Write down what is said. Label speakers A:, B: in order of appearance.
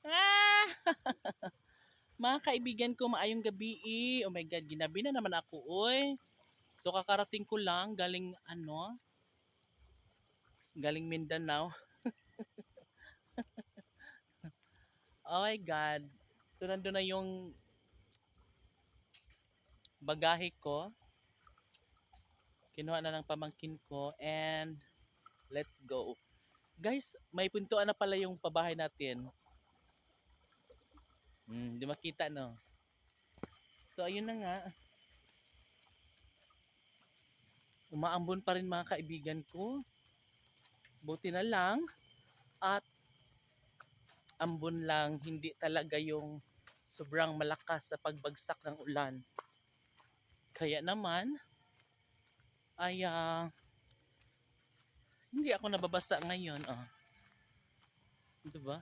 A: Ah! Mga kaibigan ko, maayong gabi. Oh my God, ginabi na naman ako, oy. So kakarating ko lang galing Mindanao. Oh my God. So nandun na yung bagahe ko. Kinuha na ng pamangkin ko and let's go. Guys, may pintuan na pala yung pabahay natin. Di makita, no? So ayun na nga. Umaambon pa rin mga kaibigan ko. Buti na lang at ambon lang, hindi talaga yung sobrang malakas sa pagbagsak ng ulan. Kaya naman ay hindi ako nababasa ngayon. 'Di ba?